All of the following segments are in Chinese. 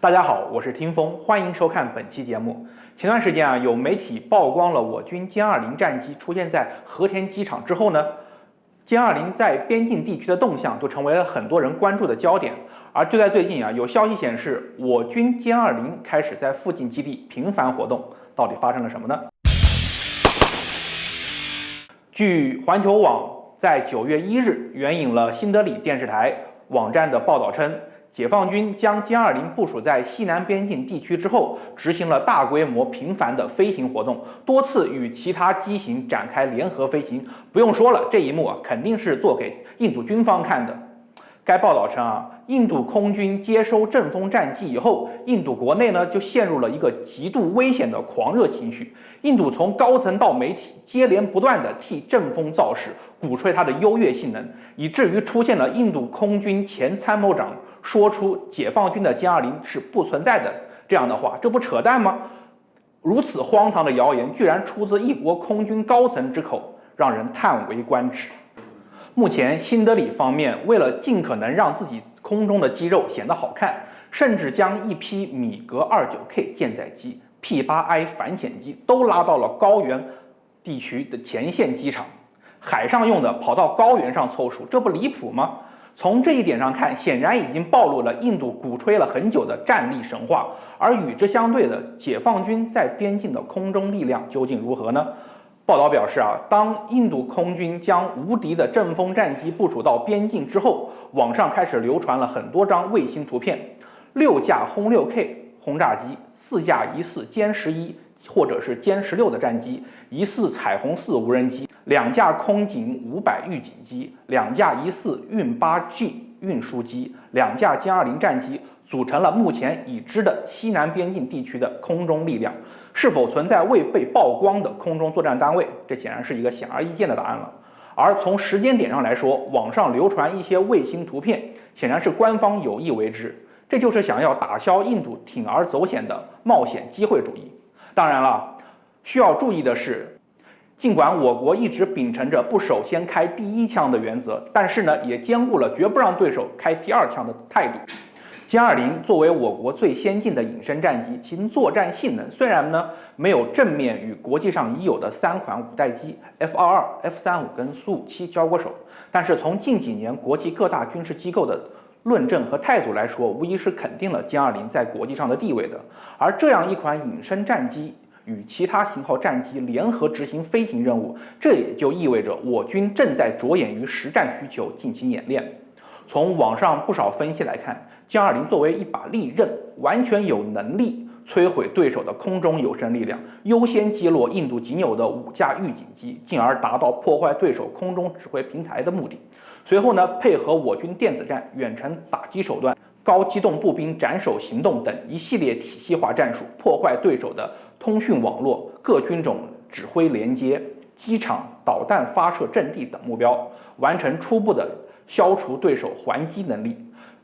大家好，我是听风，欢迎收看本期节目。前段时间有媒体曝光了我军歼20战机出现在和田机场之后呢，歼20在边境地区的动向就成为了很多人关注的焦点。而就在最近有消息显示，我军歼20开始在附近基地频繁活动，到底发生了什么呢？据环球网在9月1日援引了新德里电视台网站的报道称，解放军将歼20部署在西南边境地区之后，执行了大规模频繁的飞行活动，多次与其他机型展开联合飞行。不用说了，这一幕肯定是做给印度军方看的。该报道称印度空军接收阵风战机以后，印度国内就陷入了一个极度危险的狂热情绪。印度从高层到媒体接连不断的替阵风造势，鼓吹它的优越性能，以至于出现了印度空军前参谋长说出解放军的歼20是不存在的这样的话，这不扯淡吗？如此荒唐的谣言居然出自一国空军高层之口，让人叹为观止。目前新德里方面为了尽可能让自己空中的肌肉显得好看，甚至将一批米格29K 舰载机、P8I 反潜机都拉到了高原地区的前线机场，海上用的跑到高原上凑数，这不离谱吗？从这一点上看，显然已经暴露了印度鼓吹了很久的战力神话。而与之相对的，解放军在边境的空中力量究竟如何呢？报道表示当印度空军将无敌的阵风战机部署到边境之后，网上开始流传了很多张卫星图片，6架轰6K 轰炸机，4架疑似歼11或者是歼16的战机，疑似彩虹4无人机，2架空警500预警机，2架疑似运8G 运输机，2架歼20战机，组成了目前已知的西南边境地区的空中力量。是否存在未被曝光的空中作战单位？这显然是一个显而易见的答案了。而从时间点上来说，网上流传一些卫星图片，显然是官方有意为之，这就是想要打消印度铤而走险的冒险机会主义。当然了，需要注意的是，尽管我国一直秉承着不首先开第一枪的原则，但是也兼顾了绝不让对手开第二枪的态度。歼20作为我国最先进的隐身战机，其作战性能虽然没有正面与国际上已有的3款五代机 F-22、F-35跟苏57交过手，但是从近几年国际各大军事机构的论证和态度来说，无疑是肯定了歼20在国际上的地位的。而这样一款隐身战机与其他型号战机联合执行飞行任务，这也就意味着我军正在着眼于实战需求进行演练。从网上不少分析来看，歼20作为一把利刃，完全有能力摧毁对手的空中有生力量，优先击落印度仅有的5架预警机，进而达到破坏对手空中指挥平台的目的。随后配合我军电子战、远程打击手段、高机动步兵斩首行动等一系列体系化战术，破坏对手的通讯网络、各军种指挥连接、机场、导弹发射阵地等目标，完成初步的消除对手还击能力。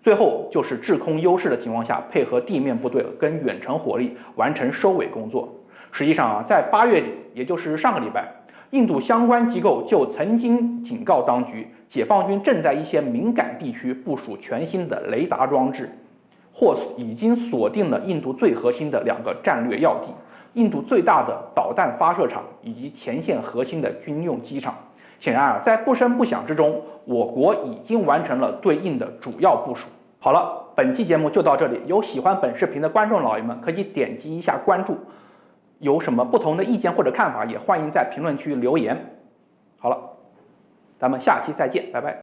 最后就是制空优势的情况下，配合地面部队跟远程火力完成收尾工作。实际上在8月底，也就是上个礼拜，印度相关机构就曾经警告当局，解放军正在一些敏感地区部署全新的雷达装置，或已经锁定了印度最核心的2个战略要地，印度最大的导弹发射场以及前线核心的军用机场。显然在不声不响之中，我国已经完成了对应的主要部署。好了，本期节目就到这里。有喜欢本视频的观众老爷们可以点击一下关注，有什么不同的意见或者看法，也欢迎在评论区留言。好了，咱们下期再见，拜拜。